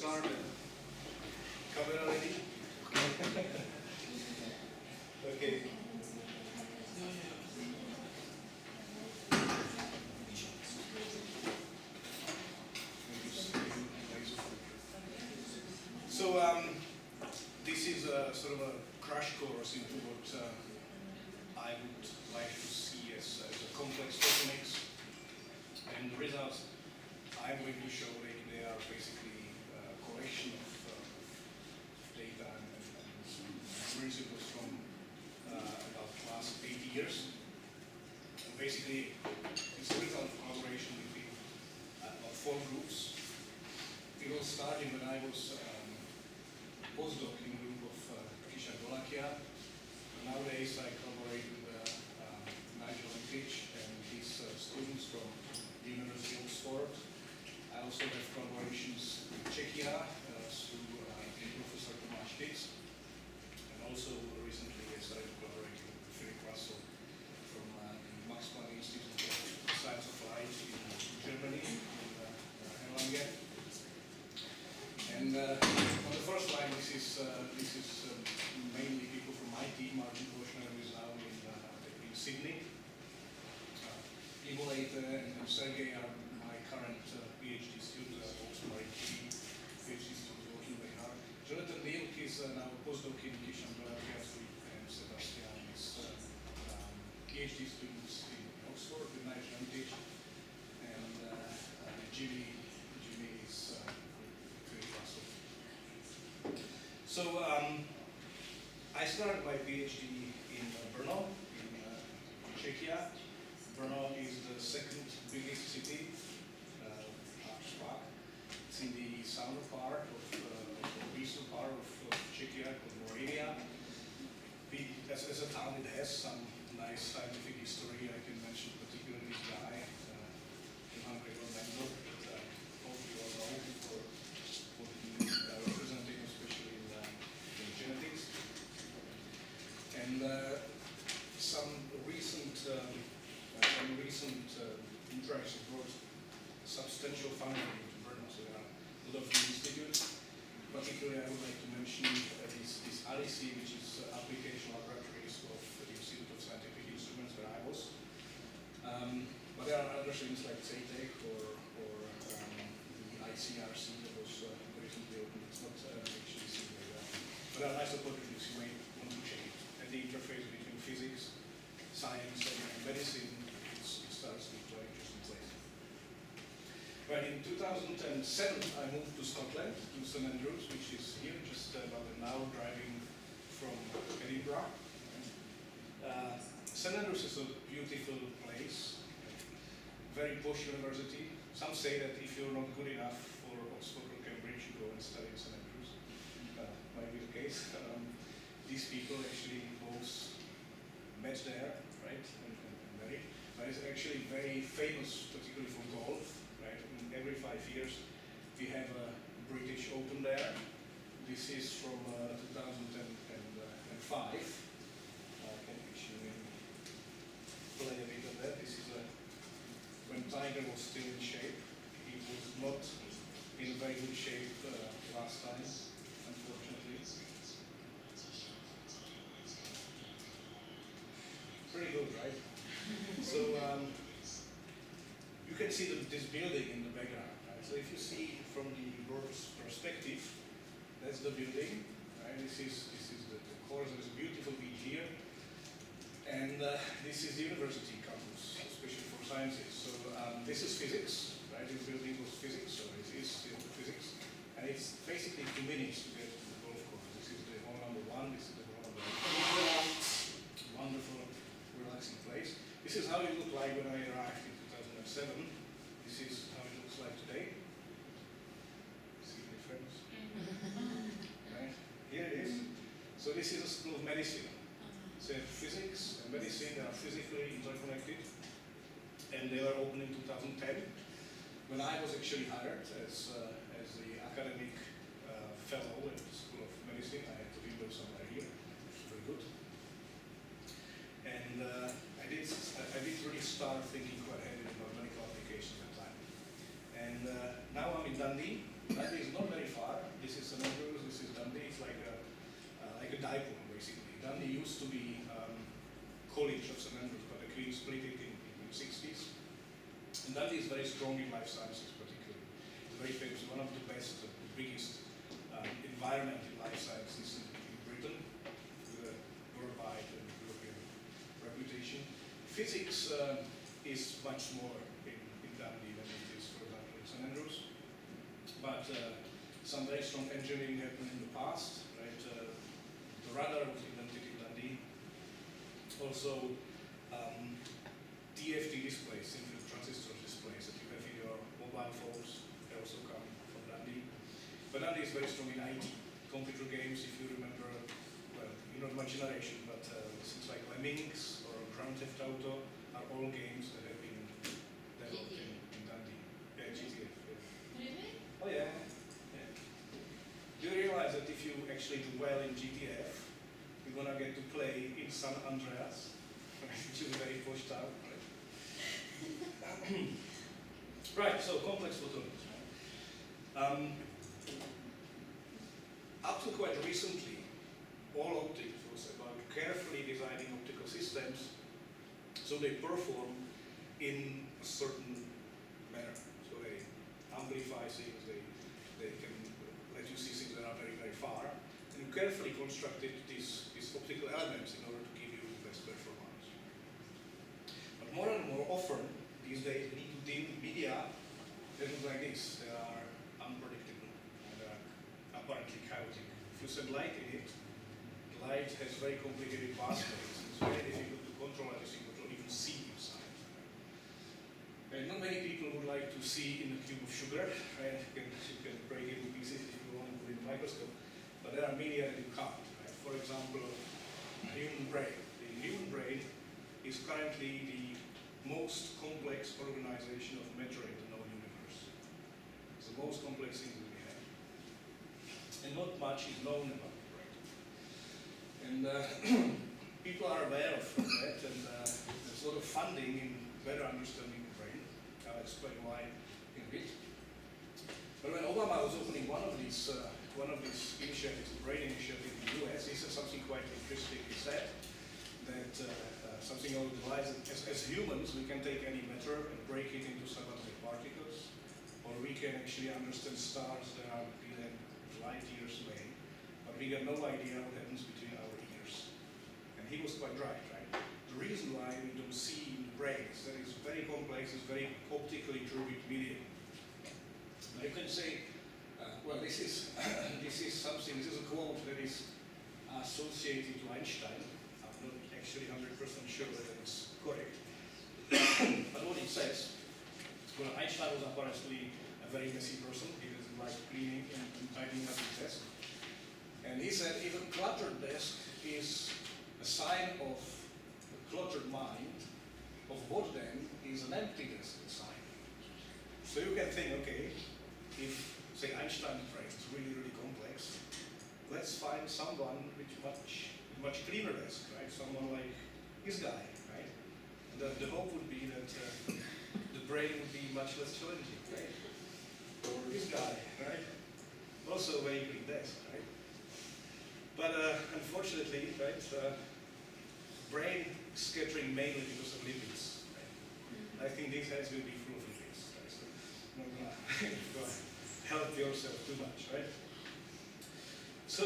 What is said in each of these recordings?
start. Camera ready? Okay. So this is a sort of a crash course into what I would like to see as a complex photonics, and the results I'm going to show they are basically a collection of data and principles from about the last 8 years. And basically, it's a result of collaboration between about 4 groups. It all started when I was postdoc in a group of Czechoslovakia. Nowadays, I collaborate with Lamelis and his students from the University of Oxford. I also have collaborations with Czechia through Professor Tomáš Čižmár, and also recently I started collaborating with Philipp from the Max Planck Institute of Science of Light in Germany, in Erlangen. And on the first line, this is mainly people from my team. Martin Boschner is now in Sydney. Ivo and Szeged are my current PhD students. Also my PhD students working very hard. Jonathan Milk is now a postdoc in Czechoslovakia, and Sebastian is PhD students in Oxford with nice advantage, and Jimmy is So I started my PhD in Brno, in Czechia. Brno is the second biggest city after Prague. It's in the southern part of the eastern part of Czechia, called Moravia. As a town, it has some nice scientific history. I can mention particularly this guy, Johann Gregor Mendel, that I hope you all know for what he represented, especially in genetics. And some recent interactions brought substantial funding to Brno. So there are a lot of new institutes. Particularly, I would like to mention this ALICI, which is Application Laboratories of the Institute of Scientific Instruments, where I was. But there are other things like CETEC or the ICRC that was recently opened. It's not actually seen very well. But there are nice opportunities you may want to check it. And the interface between physics, science, and medicine starts to an interesting place. Right, in 2007, I moved to Scotland, to St Andrews, which is here, just about an hour driving from Edinburgh. St Andrews is a beautiful place, very posh university. Some say that if you're not good enough for Oxford or Cambridge, you go and study in St Andrews. Might be the case. These people actually both met there, right, and married. But it's actually very famous, particularly for golf, right? And every 5 years we have a British Open there. This is from 2005. I can actually play a bit of that. This is when Tiger was still in shape. He was not in very good shape last time, unfortunately. Pretty good, right? So you can see this building in the background, right? So if you see from the bird's perspective, that's the building, right? This is the course. There's a beautiful beach here, and this is the university campus, especially for sciences. So this is physics, right? This building was physics, so it is still physics, and it's basically 2 minutes to get to the golf course. This is the hole number 1. This is the hole number 2. Wonderful, relaxing place. This is how it looked like when I arrived in 2007. This is how it looks like today. See the difference? Right? Here it is. So this is a school of medicine. So physics and medicine, they are physically interconnected. And they were opened in 2010. When I was actually hired as the academic fellow at the School of Medicine, I had to window somewhere here, which is very good. And I did really start thinking quite heavily about medical applications at that time. And now I'm in Dundee. Dundee is not very far. strong in life sciences particularly. It's very famous, one of the best, the biggest environment in life sciences in Britain, with a worldwide and European reputation. Physics is much more in Dundee than it is, for example, in St Andrews. But some very strong engineering happened in the past, right? The radar was invented in Dundee. Also, TFT displays, thin-film transistor displays that you have in your mobile phones, they also come from Dundee. But Dundee is very strong in IT, computer games, if you remember, well, you're not my generation, but things like Lamelis or Grand Theft Auto are all games that have been developed in Dundee. Yeah, GTF. Yeah. Really? Oh yeah. Yeah. Do you realize that if you actually do well in GTF, you're gonna get to play in San Andreas, which is very pushed out, right? Right, so complex photonics. Right? Up to quite recently, all optics was about carefully designing optical systems so they perform in a certain manner. So they amplify things, they can let you see things that are very, very far. And you carefully constructed these optical elements in order to give you the best performance. But more and more often, these days, we need to deal with media that look like this. They are unpredictable and they are apparently chaotic. If you send light in it, the light has very complicated pathways. It's very difficult to control everything, or even see inside. And not many people would like to see in a cube of sugar. Right? You can break it into pieces if you want to put it in a microscope. But there are media that you can't. Right? For example, the human brain. The human brain is currently the most complex organization of matter in the known universe. It's the most complex thing that we have. And not much is known about the brain. And people are aware of that, and there's a lot of funding in better understanding the brain. I'll explain why in a bit. But when Obama was opening one of these initiatives, the brain initiative in the US, he said something quite interesting. He said that something along the lines that as humans, we can take any matter and break it into subatomic particles, or we can actually understand stars that are billion light years away, but we got no idea what happens between our ears. And he was quite right? The reason why we don't see in the brain is that it's very complex, it's very optically turbid medium. Now you can say, well, this is something, this is a quote that is associated to Einstein. I'm not actually 100% sure that it's correct. But what it says, well, Einstein was apparently a very messy person. He doesn't like cleaning and tidying up his desk. And he said, if a cluttered desk is a sign of a cluttered mind, of what then is an empty desk a sign? So you can think, okay, if, say, Einstein's brain is really, really complex, let's find someone with much cleaner desk, right? Someone like this guy, right? And the hope would be that the brain would be much less challenging, right? Or this guy, right? Also a very clean desk, right? But unfortunately, right, brain scattering mainly because of lipids, right? I think these heads will be full of lipids, right? So I'm not gonna help yourself too much, right? So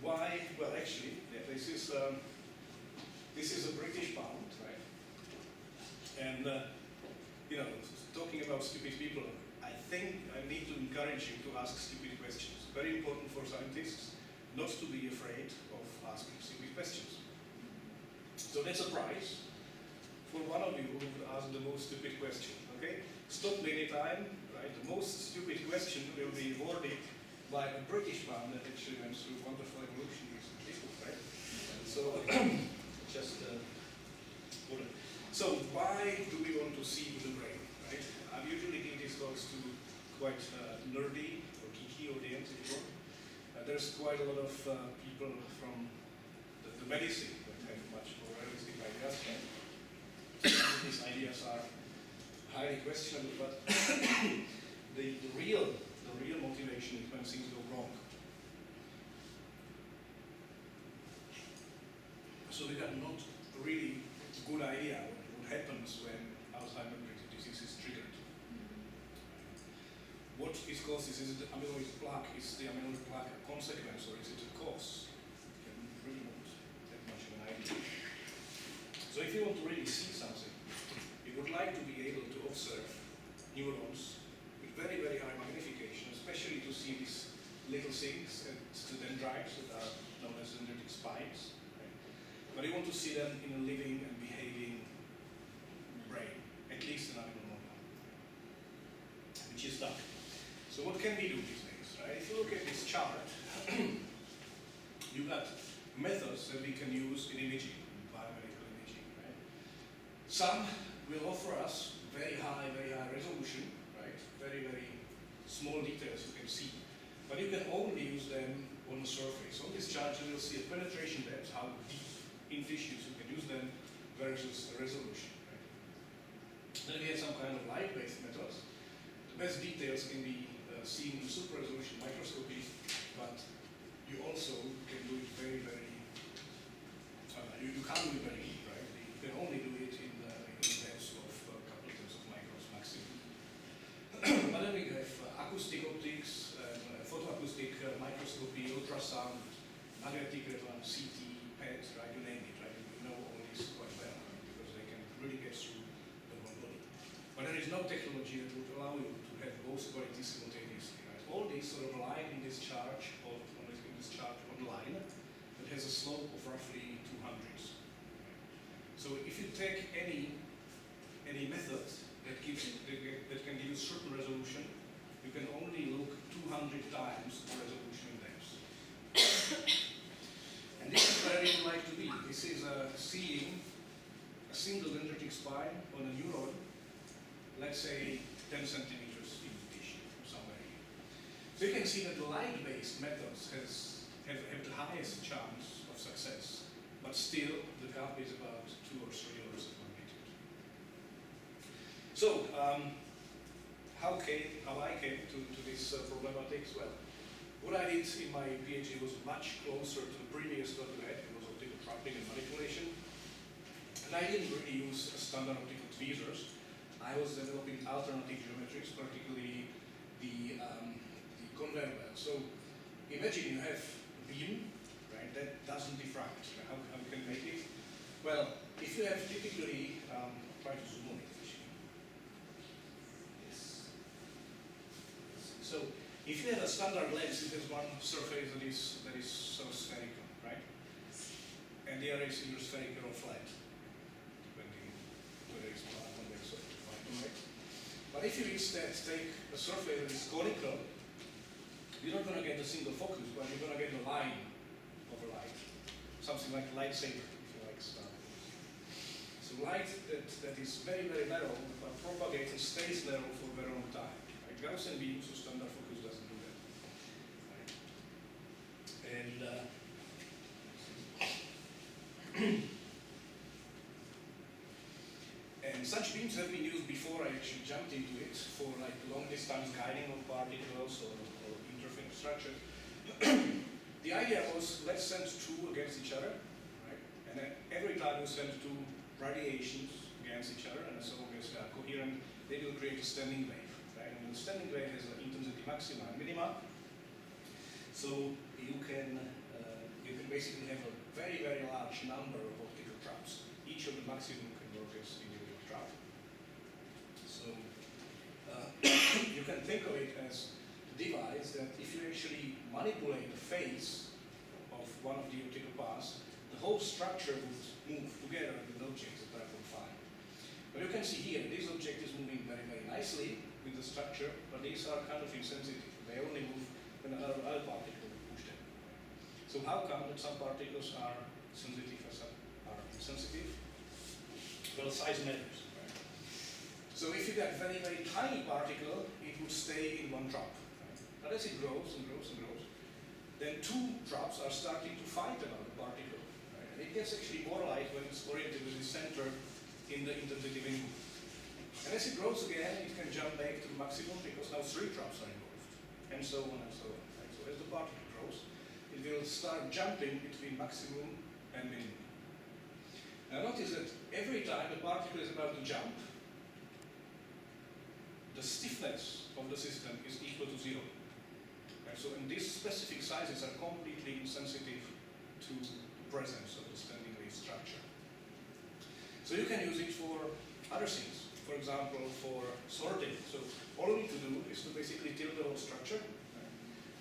why? Well, actually, yeah, this is a British pound, right? And you know, talking about stupid people, I think I need to encourage you to ask stupid questions. Very important for scientists not to be afraid of asking stupid questions. So that's a prize for one of you who would ask the most stupid question. Okay? Stop me anytime. Right? The most stupid question will be awarded by a British man that actually went through wonderful evolution recently, right? So just so why do we want to see the brain, right? I usually give these talks to quite nerdy or geeky audience, if you want. There's quite a lot of people from the medicine that have much more realistic ideas. These ideas are highly questionable, but the real motivation is when things go wrong. So we got not really a good idea what happens when Alzheimer's this is triggered. What is caused is it the amyloid plaque? Is the amyloid plaque a consequence or is it a cause? You can really not have much of an idea. So if you want to really see something, you would like to be able to observe neurons with very, very high magnification, especially to see these little things and the dendrites that are known as dendritic spines. Right? But you want to see them in a living and behaving brain, at least an animal model, which is done. So what can we do these days, right? If you look at this chart, you got methods that we can use in imaging, biomedical imaging, right? Some will offer us very high resolution, right? Very, very small details you can see. But you can only use them on the surface. On this chart you will see a penetration depth, how deep in tissues you can use them versus the resolution. Right? Then we have some kind of light-based methods. The best details can be seen in super resolution microscopy, but you also can do it very, very, you can't do it very deep, right? You can only do it in depths of a couple of tens of microns maximum. But then we have acoustic optics, photoacoustic microscopy, ultrasound, magnetic resonance, CT, PET, right? You name it, right? You know all this quite well, right? Because they can really get through the whole body. But there is no technology that would allow you to have both qualities simultaneously, right? All these sort of line in this chart, on line, that has a slope of roughly 200s. So if you take any method that can give you certain resolution, you can only look 200 times the resolution in depth. And this is where you would like to be. This is seeing a single dendritic spine on a neuron, let's say 10 centimeters in the tissue, somewhere here. So you can see that the light-based methods have the highest chance of success, but still the gap is about 2 or 3 orders of magnitude. So how I came to this problematics? Well, what I did in my PhD was much closer to the previous study we had. It was optical trapping and manipulation. And I didn't really use standard optical tweezers. I was developing alternative geometries, particularly the conveyor belt. So imagine you have a beam, right, that doesn't diffract. How you can make it? Well, if you have typically, try to zoom on it. Yes. So if you have a standard lens, it has one surface that is sort of spherical, right? And the other is either spherical or flat, depending whether it's convex or right? But if you instead take a surface that is conical, you're not going to get a single focus, but you're going to get a line of a light. Something like a lightsaber, if you like Star Wars. So light that is very, very narrow, but propagates and stays narrow for a very long time. Right? Gaussian beams, so standard focus doesn't do that. Right? And such beams have been used before I actually jumped into it for like long distance guiding of particles or interference structure. The idea was, let's send two against each other, right? And then every time we send two radiations against each other, and as long as they are coherent, they will create a standing wave, right? And the standing wave has an intensity maxima and minima. So you can basically have a very, very large number of optical traps. Each of the maximum can work as individual trap. So you can think of it as a device that if you actually manipulate the phase of one of the optical paths, the whole structure would move together with objects that are confined. But you can see here, this object is moving very, very nicely with the structure, but these are kind of insensitive. They only move when another particle will push them. So how come that some particles are sensitive and some are insensitive? Well, size matters. Right? So if you get a very, very tiny particle, it would stay in one drop. Right? But as it grows and grows and grows, then two drops are starting to fight about the particle. Right? And it gets actually more light when it's oriented with the center in the intensity minimum. And as it grows again, it can jump back to the maximum because now three drops are involved, and so on and so on. Right? So as the particle grows, it will start jumping between maximum and minimum. Now notice that every time the particle is about to jump, the stiffness of the system is equal to 0. Right? So, and these specific sizes are completely insensitive to the presence of the standing wave structure. So you can use it for other things. For example, for sorting. So all you need to do is to basically tilt the whole structure, right?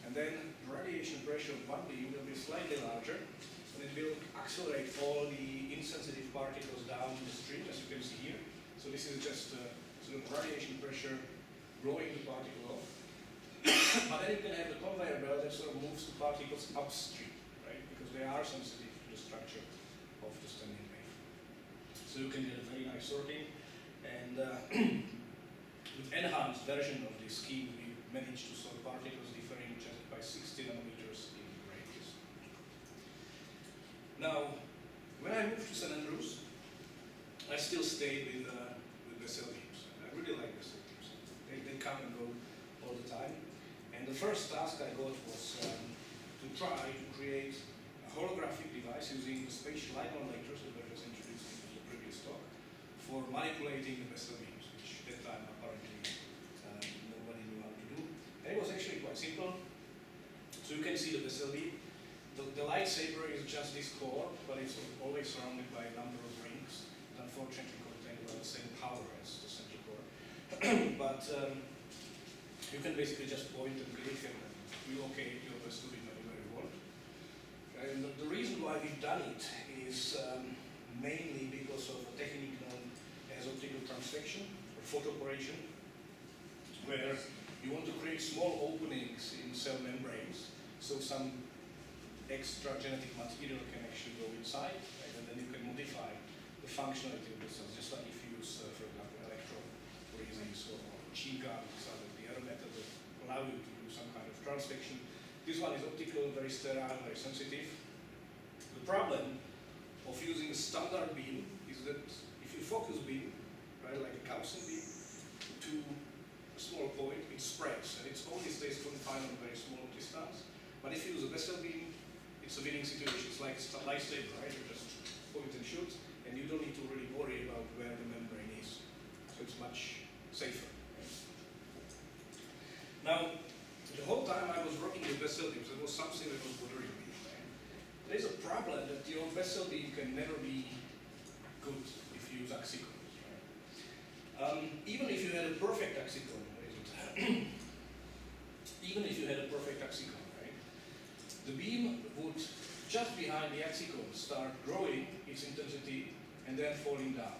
And then the radiation pressure of one beam will be slightly larger, and it will accelerate all the insensitive particles down the stream, as you can see here. So this is just sort of radiation pressure blowing the particle off. But then you can have the conveyor belt that sort of moves the particles upstream, right? Because they are sensitive to the structure of the standing wave. So you can get a very nice sorting. And with enhanced version of this scheme, we managed to sort particles differing just by 60 nanometers in radius. Now, when I moved to St. Andrews, I still stayed with Bessel beams. I really like Bessel beams. They come and go all the time. And the first task I got was to try to create a holographic device using the spatial light modulators that were just introduced in the previous talk, for manipulating the Bessel beams, which at that time apparently nobody knew how to do. And it was actually quite simple. So you can see the Bessel beam. The lightsaber is just this core, but it's always surrounded by a number of rings that unfortunately contain about the same power as the central core. But you can basically just point and click and relocate your Bessel beam anywhere you want. And the reason why we've done it is mainly because of a technique known as optical transfection or photoporation, where you want to create small openings in cell membranes, so some extra genetic material can actually go inside, right? And then you can modify the functionality of the cells, just like if you use, for example, electrophoresis or gene graphics, or the other method that allow you to do some kind of transfection. This one is optical, very sterile, very sensitive. The problem of using a standard beam is that if you focus beam, right, like a Gaussian beam, to a small point, it spreads, and it only stays confined on a very small distance. But if you use a Bessel beam, it's a winning situation. It's like a lightsaber, right? You just point and shoot, and you don't need to really worry about where the membrane is. So it's much safer. Right? Now, the whole time I was working with Bessel beams, there was something that was bothering me. Right? There's a problem that your Bessel beam can never be good if you use axicons. Right? Even if you had a perfect axicon, even if you had a perfect axicon, right, the beam would, just behind the axicon, start growing its intensity and then falling down.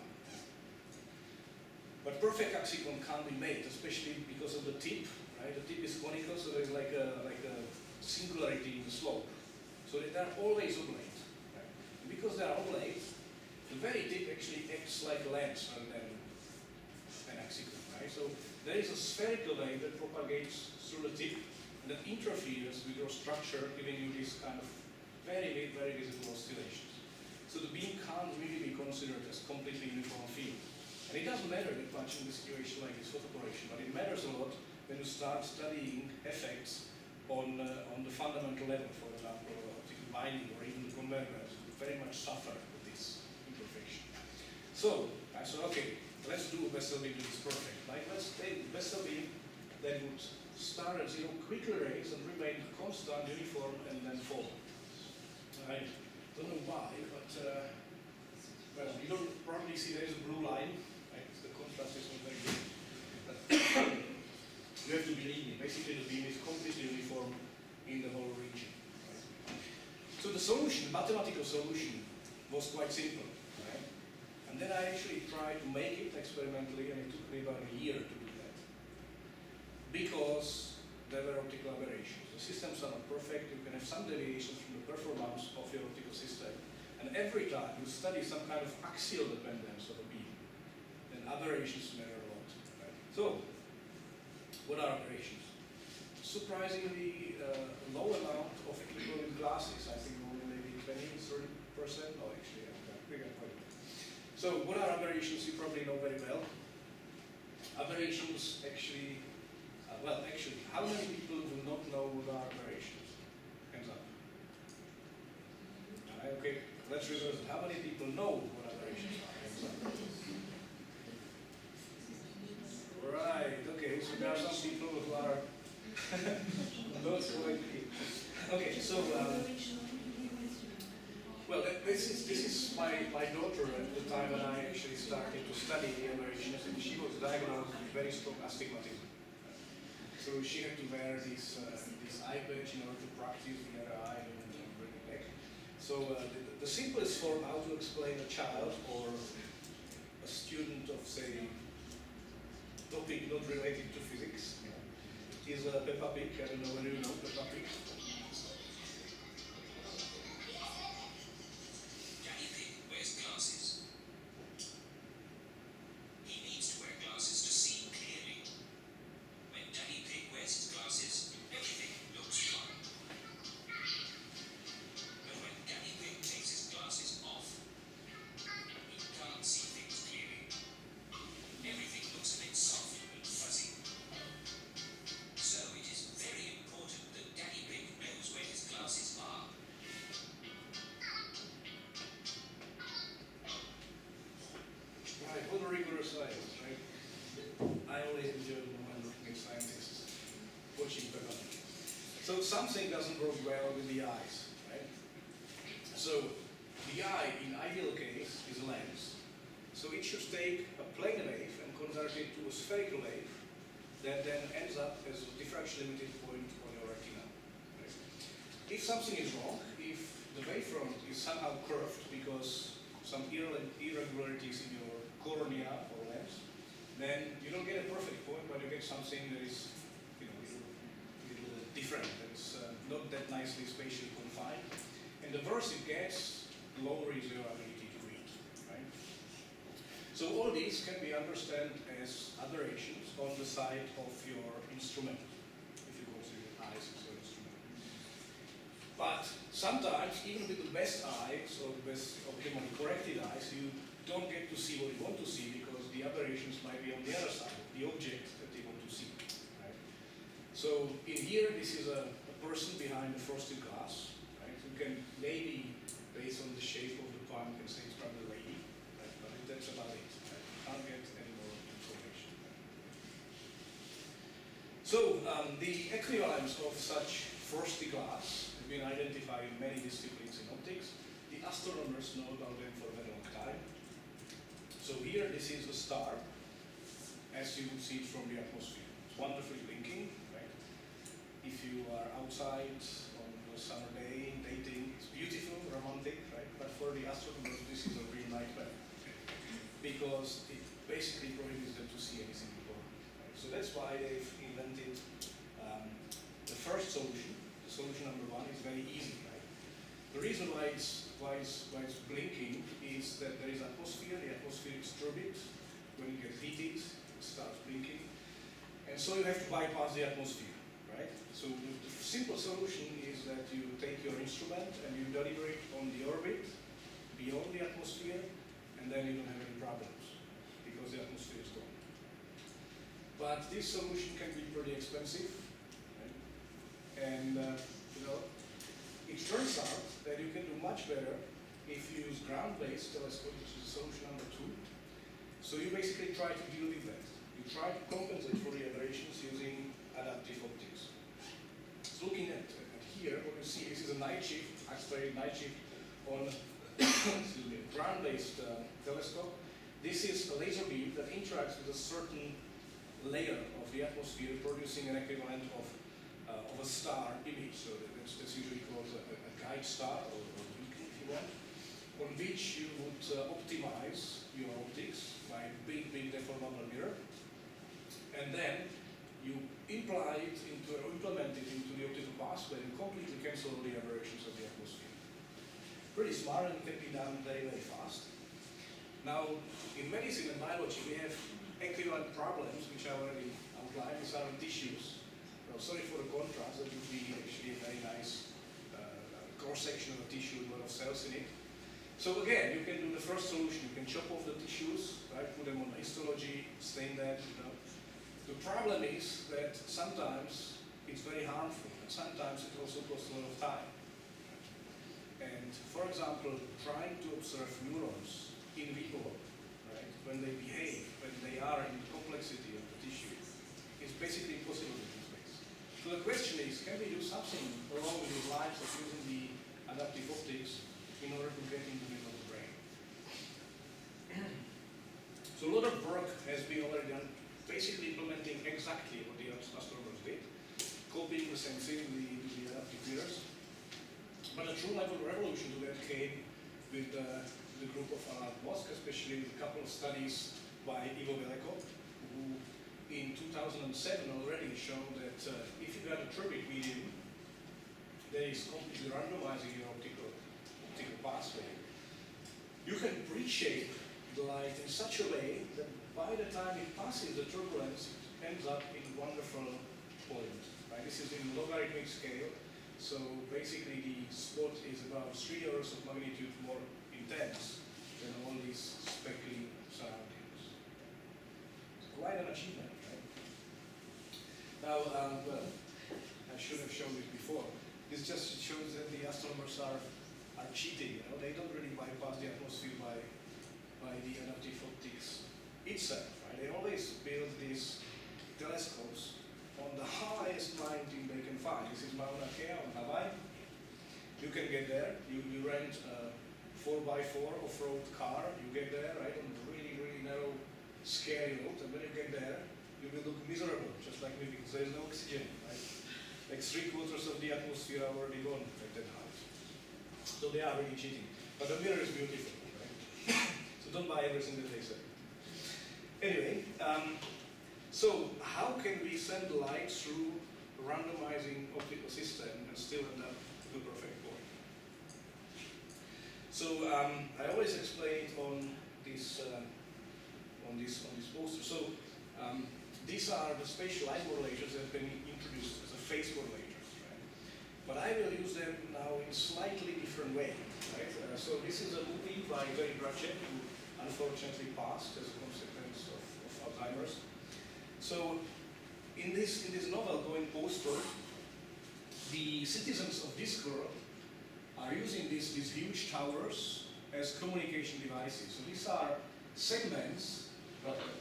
But perfect axicon can't be made, especially because of the tip. Right? The tip is conical, so there's like a singularity in the slope. So they are always oblate. Right? And because they are oblate, the very tip actually acts like a lens rather than an axicon. Right? So there is a spherical wave that propagates through the tip and that interferes with your structure, giving you this kind of very, very visible oscillations. So the beam can't really be considered as completely uniform field. And it doesn't matter that much in a situation like this photoporation, but it matters a lot when you start studying effects on the fundamental level, for example, optical binding or even the converters very much suffer with this imperfection. So I said, okay, let's do a Bessel beam that is perfect. Like let's take a Bessel beam that would start at zero, quickly raise and remain constant, uniform, and then fall. I don't know why, but well, you don't probably see there's a blue line. Right? The contrast is not very good. But you have to believe me. Basically, the beam is completely uniform in the whole region. Right? So the solution, the mathematical solution, was quite simple. Right? And then I actually tried to make it experimentally, and it took me about a year to do that. Because there were optical aberrations. The systems are not perfect. You can have some deviations from the performance of your optical system. And every time you study some kind of axial dependence of a beam, then aberrations matter a lot. Right? So, what are aberrations? Surprisingly low amount of people in glasses. I think only maybe 20–30%. No, actually, we got quite a bit. So, what are aberrations? You probably know very well. Aberrations actually, how many people do not know what are aberrations? Hands up. Okay, let's reverse it. How many people know what aberrations are? Hands up. Right, okay, some people who are not quite clear. Okay, so well, this is my daughter at the time when I actually started to study the aberrations, and she was diagnosed with very strong astigmatism. So she had to wear this eye patch in order to practice the other eye and bring it back. So the simplest form how to explain a child or a student of, say, topic not related to physics is Peppa Pig. I don't know whether you know Peppa Pig. Daddy Pig wears glasses. He needs to wear glasses to see clearly. When Daddy Pig wears his glasses, everything looks fine. But when Daddy Pig takes his glasses off, he can't see things clearly. Everything looks a bit soft and fuzzy. So it is very important that Daddy Pig knows where his glasses are. Right, what rigorous science, right? I always enjoy when looking at scientists watching Peppa Pig. So something doesn't work well with the eyes, right? So the eye, in ideal case, is a lens. So it should take a plane wave and convert it to a spherical wave that then ends up as a diffraction limited point on your retina. Right? If something is wrong, if the wavefront is somehow curved because some irregularities in your cornea or lens, then you don't get a perfect point, but you get something that is, you know, a little different. That's not that nicely spatially confined. And the worse it gets, the lower is your ability to read. Right? So all these can be understood as aberrations on the side of your instrument, if you consider the eyes as your instrument. But sometimes, even with the best eyes or the best optimally corrected eyes, you don't get to see what you want to see because the aberrations might be on the other side of the object that you want to see. Right? So in here, this is a person behind the frosted glass. Right? You can maybe, based on the shape of the palm, you can say it's probably a lady. Right? But that's about it. Right? You can't get any more information. So the equivalence of such frosty glass has been identified in many disciplines in optics. The astronomers know about them for a very long time. So here, this is a star, as you would see it from the atmosphere. It's wonderfully blinking, right? If you are outside on a summer day, dating, it's beautiful, romantic, right? But for the astronomers, this is a real nightmare because it basically prohibits them to see anything before. Right? So that's why they've invented the first solution. The solution number one is very easy, right? The reason why it's blinking is that there is atmosphere. The atmosphere is turbid. When it gets heated, it starts blinking. And so you have to bypass the atmosphere, right? So the simple solution is that you take your instrument and you deliver it on the orbit beyond the atmosphere, and then you don't have any problems because the atmosphere is gone. But this solution can be pretty expensive, right? And you know, it turns out that you can do much better if you use ground-based telescope, which is solution number two. So you basically try to deal with that. You try to compensate for the aberrations using adaptive optics. So looking at here, what you see, this is a night shift, accelerated night shift on excuse me, ground-based telescope. This is a laser beam that interacts with a certain layer of the atmosphere, producing an equivalent of a star image. So that's usually called a guide star or beacon, if you want, on which you would optimize your optics by big deformable mirror, and then you implement it into the optical path where you completely cancel all the aberrations of the atmosphere. Pretty smart, and it can be done very, very fast. Now, in medicine and biology, we have equivalent problems, which I already outlined. These are tissues. Well, sorry for the contrast. That would be actually a very nice cross-section of a tissue with a lot of cells in it. So again, you can do the first solution. You can chop off the tissues, right? Put them on histology, stain that. You know. The problem is that sometimes it's very harmful, and sometimes it also costs a lot of time. And for example, trying to observe neurons in vivo, right? When they behave, when they are in the complexity of the tissue, is basically impossible in space. So the question is, can we do something along these lines of using the adaptive optics in order to get into the middle of the brain? So a lot of work has been already done, basically implementing exactly what the astronomers did, copying the same thing to the adaptive mirrors. But a true level revolution to that came with the group of Alan Mosk, especially with a couple of studies by Ivo Veleko, who in 2007 already showed that if you got a turbid medium that is completely randomizing your optical pathway, you can reshape the light in such a way that by the time it passes the turbulence, it ends up in wonderful point. Right? This is in logarithmic scale, so basically the spot is about 3 orders of magnitude more intense than all these speckly surroundings. It's quite an achievement, right? Now, well, I should have shown this before. This just shows that the astronomers are cheating. You know, they don't really bypass the atmosphere by the adaptive optics itself. Right? They always build these telescopes on the highest mountain they can find. This is Mauna Kea on Hawaii. You can get there. You rent a 4x4 off-road car. You get there, right, on a really, really narrow, scary road. And when you get there, you will look miserable, just like me, because there is no oxygen. Right? Like 3/4 of the atmosphere are already gone at that height. So they are really cheating. But the mirror is beautiful. Right? So don't buy everything that they say. Anyway, so how can we send light through a randomizing optical system and still end up with the perfect point? So I always explain it on this poster. So these are the spatial light modulators that have been introduced as a phase modulators, right? But I will use them now in slightly different way, right? So this is a movie by Gary Gracek, who unfortunately passed as a consequence of Alzheimer's. So in this novel going postward, the citizens of this world are using these huge towers as communication devices. So these are segments,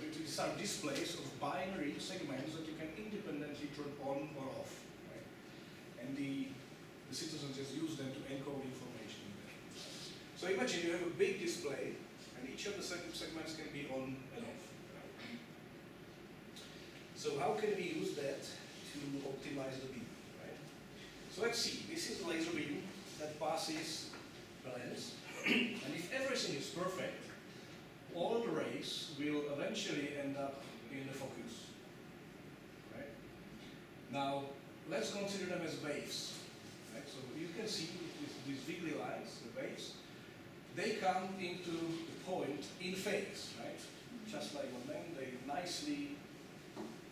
these are displays of binary segments that you can independently turn on or off. Right? And the citizens just use them to encode information in there. So imagine you have a big display, and each of the segments can be on and off. So how can we use that to optimize the beam, right? So let's see, this is a laser beam that passes the lens, and if everything is perfect, all the rays will eventually end up in the focus, right? Now, let's consider them as waves, right? So you can see these wiggly lines, the waves, they come into the point in phase, right? Just like one man, they nicely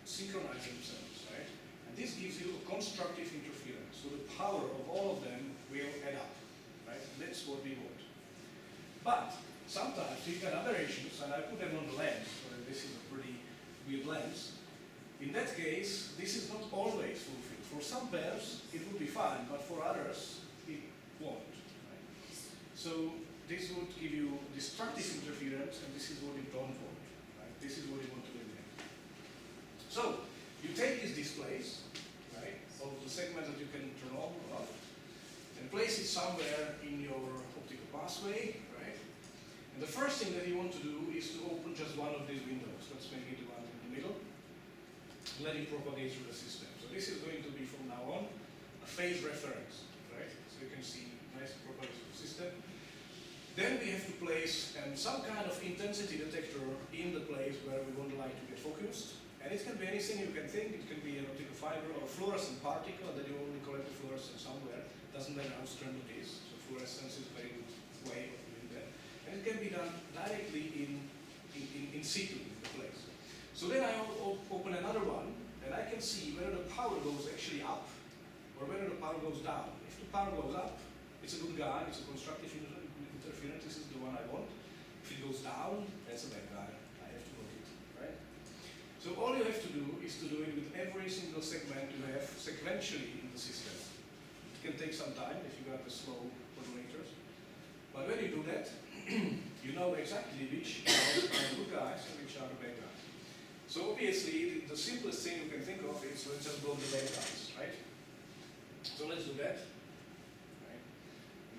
synchronize themselves, right? And this gives you a constructive interference. So the power of all of them will add up, right? That's what we want. But sometimes you get aberrations, and I put them on the lens. So this is a pretty weird lens. In that case, this is not always fulfilled. For some pairs, it would be fine, but for others, it won't. Right? So this would give you destructive interference, and this is what you don't want. Right? This is what you want to eliminate. So you take these displays, right, of the segment that you can turn on or off, and place it somewhere in your optical pathway, right? And the first thing that you want to do is to open just one of these windows. Let's make it the one in the middle. Let it propagate through the system. So this is going to be from now on a phase reference, right? So you can see nice propagate through the system. Then we have to place some kind of intensity detector in the place where we want the light to get focused. And it can be anything you can think. It can be an optical fiber or a fluorescent particle that you only collect the fluorescence somewhere. Doesn't matter how strong it is. So fluorescence is a very good way of doing that. And it can be done directly in situ, in the place. So then I open another one, and I can see whether the power goes actually up or whether the power goes down. If the power goes up, it's a good guy, it's a constructive interference, this is the one I want. If it goes down, that's a bad guy. I have to block it, right? So all you have to do is to do it with every single segment you have sequentially in the system. It can take some time if you got the slow modulators. But when you do that, you know exactly which are the good guys and which are the bad guys. So obviously, the simplest thing you can think of is let's just block the bad guys, right? So let's do that. Right?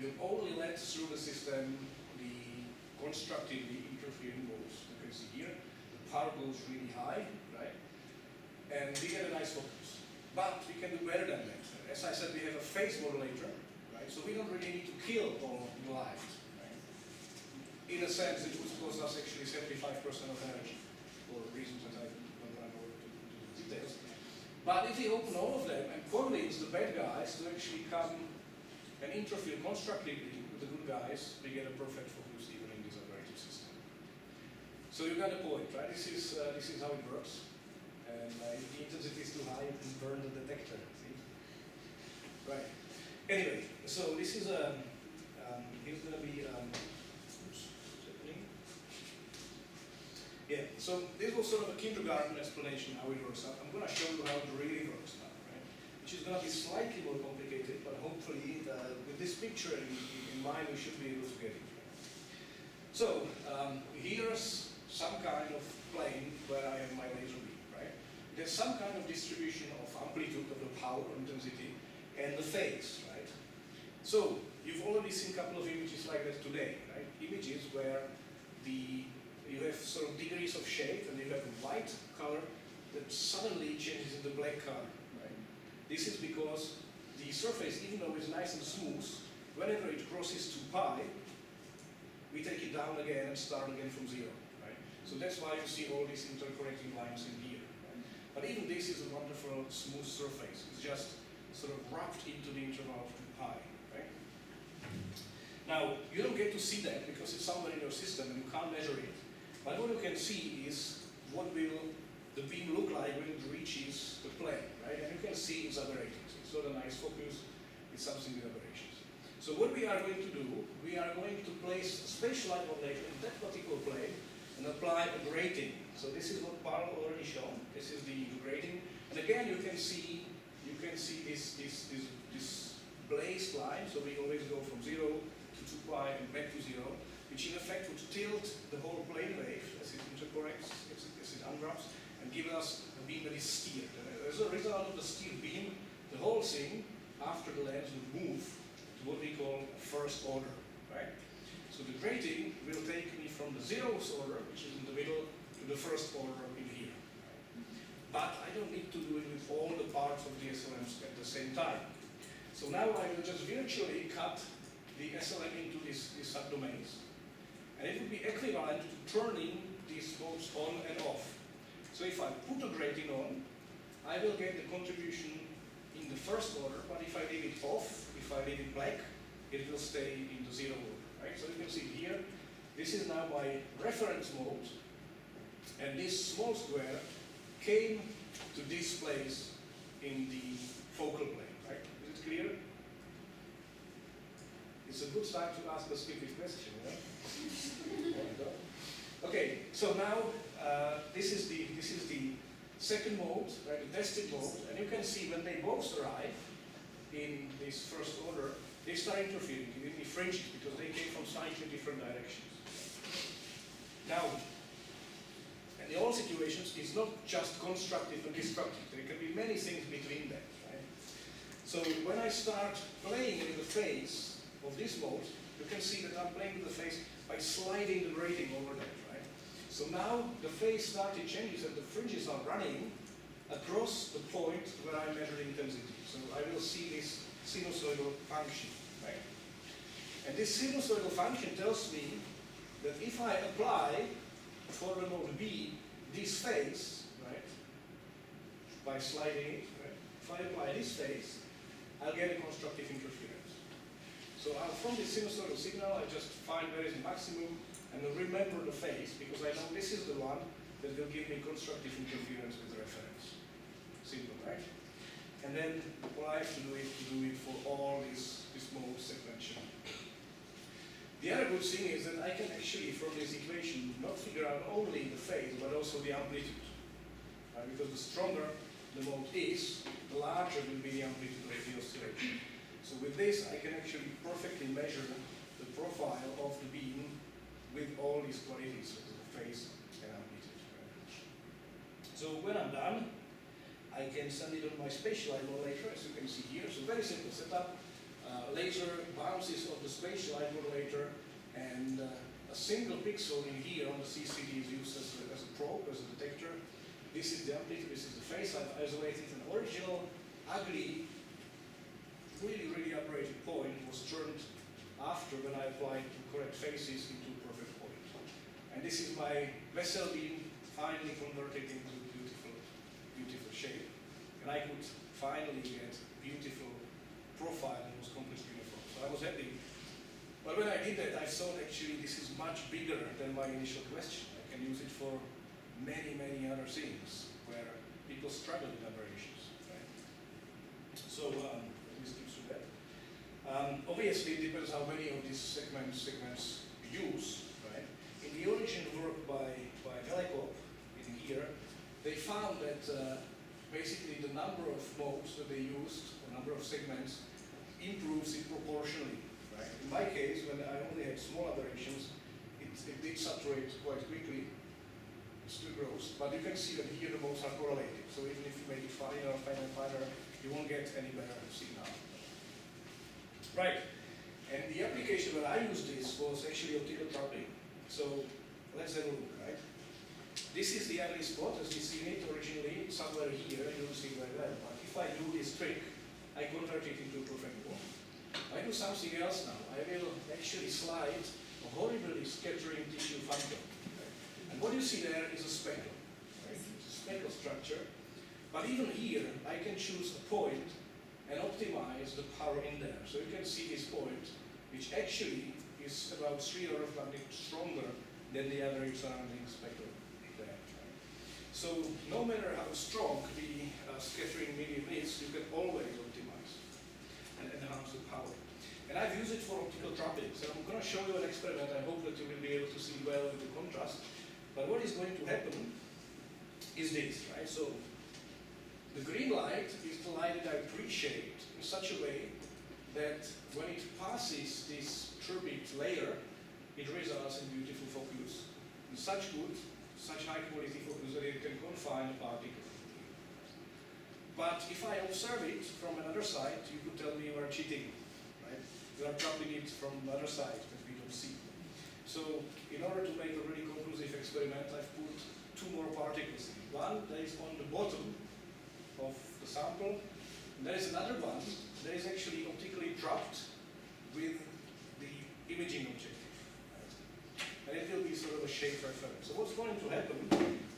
We'll only let through the system the constructively interfering modes. You can see here, the power goes really high, right? And we get a nice focus. But we can do better than that. As I said, we have a phase modulator, right? So we don't really need to kill all the light. Right? In a sense, it would cost us actually 75% of energy, for reasons that I don't want to go into the details. But if we open all of them and convince the bad guys to actually come and interfere constructively with the good guys, we get a perfect focus even in this operating system. So you got the point, right? This is how it works. And if the intensity is too high, you can burn the detector. See? Right. Anyway, so this is here's going to be. Oops, what's happening? Yeah. So this was sort of a kindergarten explanation how it works. I'm going to show you how it really works now, right? Which is going to be slightly more complicated, but hopefully with this picture in mind, we should be able to get it. So here's some kind of plane where I have my laser beam. There's some kind of distribution of amplitude of the power intensity and the phase, right? So you've already seen a couple of images like that today, right? Images where you have sort of degrees of shade and you have a white color that suddenly changes into black color, right? This is because the surface, even though it's nice and smooth, whenever it crosses to pi, we take it down again and start again from zero, right? So that's why you see all these interconnecting lines in here. But even this is a wonderful smooth surface. It's just sort of wrapped into the interval of 2 pi, right? Now, you don't get to see that because it's somewhere in your system and you can't measure it. But what you can see is what will the beam look like when it reaches the plane, right? And you can see it's aberrating. So it's not a nice focus, it's something with aberrations. So what we are going to do, we are going to place a spatial light modulator in that particular plane and apply a grating. So this is what Paul already shown. This is the grating, and again you can see this blazed line. So we always go from 0 to 2 pi and back to 0, which in effect would tilt the whole plane wave as it intercorrects, as it unwraps, and give us a beam that is steered. As a result of the steered beam, the whole thing after the lens would move to what we call first order, right? So the grating will take me from the zeroth order, which is in the middle, to the first order in here. But I don't need to do it with all the parts of the SLMs at the same time. So now I will just virtually cut the SLM into these subdomains. And it will be equivalent to turning these modes on and off. So if I put a grating on, I will get the contribution in the first order, but if I leave it off, if I leave it black, it will stay in the zero order. Right? So you can see here, this is now my reference mode, and this small square came to this place in the focal plane. Right? Is it clear? It's a good time to ask a stupid question, right? Okay, so now this is the second mode, right, the tested mode, and you can see when they both arrive in this first order, they start interfering in the fringes because they came from slightly different directions. Now, in all situations, it's not just constructive and destructive. There can be many things between them. Right? So when I start playing with the phase of this mode, you can see that I'm playing with the phase by sliding the grating over that. Right? So now the phase started changes and the fringes are running across the point where I measure intensity. So I will see this sinusoidal function. Right? And this sinusoidal function tells me that if I apply for the mode B this phase, right, by sliding it, right, if I apply this phase, I'll get a constructive interference. So from this sinusoidal signal, I just find where is the maximum and remember the phase because I know this is the one that will give me constructive interference with reference. Simple, right? And then what I have to do it for all these modes sequentially. The other good thing is that I can actually, from this equation, not figure out only the phase, but also the amplitude. Because the stronger the mode is, the larger will be the amplitude of the oscillation. So with this, I can actually perfectly measure the profile of the beam with all these qualities, the phase and amplitude. So when I'm done, I can send it on my spatial light modulator, as you can see here. So very simple setup. Laser bounces on the spatial light modulator, and a single pixel in here on the CCD is used as a probe, as a detector. This is the amplitude, this is the phase. I've isolated an original, ugly, really aberrated point was turned after when I applied the correct phases into a perfect point. And this is my vessel beam finally converted into a beautiful shape. And I could finally get beautiful profile that was completely uniform. So I was happy. But when I did that, I thought actually this is much bigger than my initial question. I can use it for many other things where people struggle with aberrations. Right? So let me skip through that. Obviously, it depends how many of these segments use. Right? In the origin work by Helicop in here, they found that basically the number of modes that they used, the number of segments, improves it proportionally. Right? In my case, when I only had small aberrations, it did saturate quite quickly. It still grows, but you can see that here the modes are correlated. So even if you make it finer or finer, you won't get any better signal. Right. And the application where I used this was actually optical trapping. So let's have a look. Right. This is the ugly spot as we see it originally somewhere here. You don't see it very well. But if I do this trick, I convert it into a perfect point. I do something else now. I will actually slide a horribly scattering tissue phantom. And what you see there is a speckle. Right? It's a speckle structure. But even here, I can choose a point and optimize the power in there. So you can see this point, which actually is about 3 orders of magnitude stronger than the average surrounding speckle there. Right? So no matter how strong the scattering medium is, you can always optimize and enhance the power. And I've used it for optical trapping. So I'm going to show you an experiment. I hope that you will be able to see well with the contrast. But what is going to happen is this, right? So the green light is the light that I pre-shaped in such a way that when it passes this turbid layer, it results in beautiful focus. In such high quality focus that it can confine a particle. But if I observe it from another side, you could tell me you are cheating, right? You are trapping it from the other side that we don't see. So in order to make a really conclusive experiment, I've put 2 more particles in. One that is on the bottom of the sample, and there is another one that is actually optically trapped with the imaging objective. Right? And it will be sort of a shape reference. So what's going to happen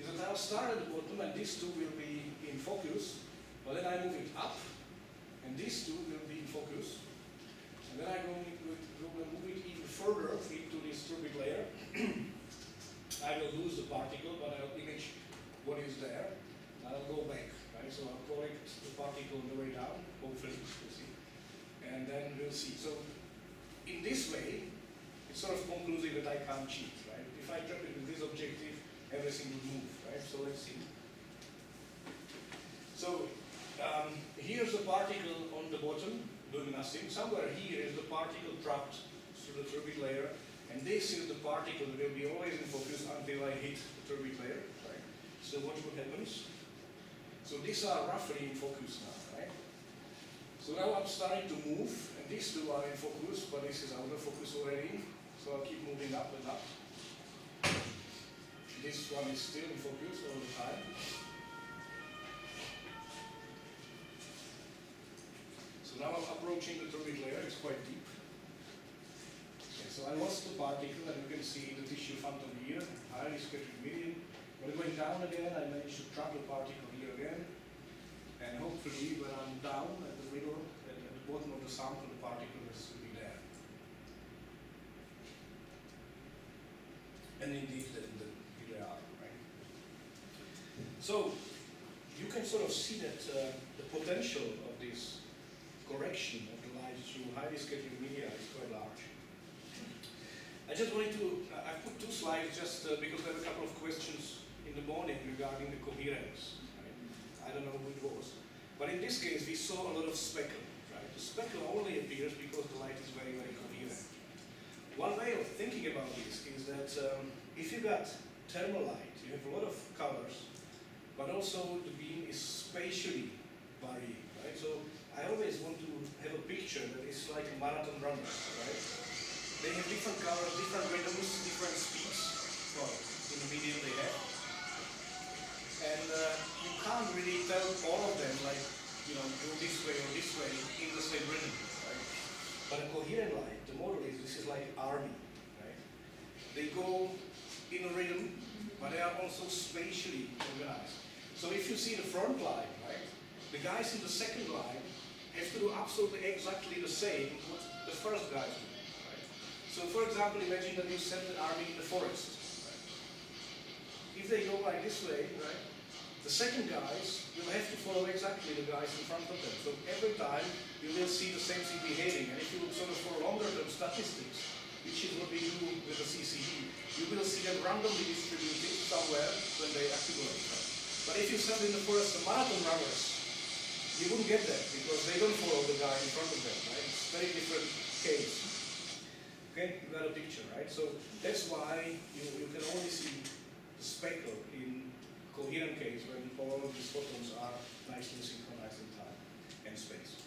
is that I'll start at the bottom and these 2 will be in focus, but then I move it up and these 2 will be in focus. And then I'm going to move it even further into this turbid layer. I will lose the particle, but I'll image what is there. And I'll go back. Right? So I'll collect the particle on the way down, hopefully, we'll see. And then we'll see. So in this way, it's sort of conclusive that I can't cheat. Right? If I trap it with this objective, everything will move. Right? So let's see. So here's the particle on the bottom, doing nothing. Somewhere here is the particle trapped through the turbid layer, and this is the particle that will be always in focus until I hit the turbid layer. Right? So what happens? So these are roughly in focus now, right? So now I'm starting to move, and these 2 are in focus, but this is out of focus already. So I'll keep moving up and up. This one is still in focus all the time. So now I'm approaching the turbid layer, it's quite deep. Okay, so I lost the particle, and you can see the tissue phantom here, highly scattered medium. When going down again, I managed to trap the particle here again. And hopefully, when I'm down at the middle, at the bottom of the sample, the particle will still be there. And indeed, here they are, right? So, you can sort of see that the potential of this correction of the light through highly scattered media is quite large. I just wanted to, I put 2 slides just because there were a couple of questions in the morning regarding the coherence. Right? I don't know who it was. But in this case, we saw a lot of speckle. Right? The speckle only appears because the light is very coherent. One way of thinking about this is that if you got thermal light, you have a lot of colors, but also the beam is spatially varying, right? So I always want to have a picture that is like a marathon runner, right? They have different colors, different rhythms, different speeds, well, in the medium they have. And you can't really tell all of them, like, you know, go this way or this way in the same rhythm, right? But a coherent light, the model is, this is like army, right? They go in a rhythm, but they are also spatially organized. So if you see the front line, right, the guys in the second line have to do absolutely exactly the same what the first guys do. Right? So for example, imagine that you send an army in the forest. Right? If they go like this way, right, the second guys will have to follow exactly the guys in front of them. So every time you will see the same thing behaving. And if you look sort of for longer term statistics, which is what we do with the CCD, you will see them randomly distributed somewhere when they accumulate. Right? But if you send in the forest the marathon runners, you wouldn't get that because they don't follow the guy in front of them, right? It's a very different case. Okay, you got a picture, right? So that's why you can only see the speckle in coherent case when all of these photons are nicely synchronized in time and space.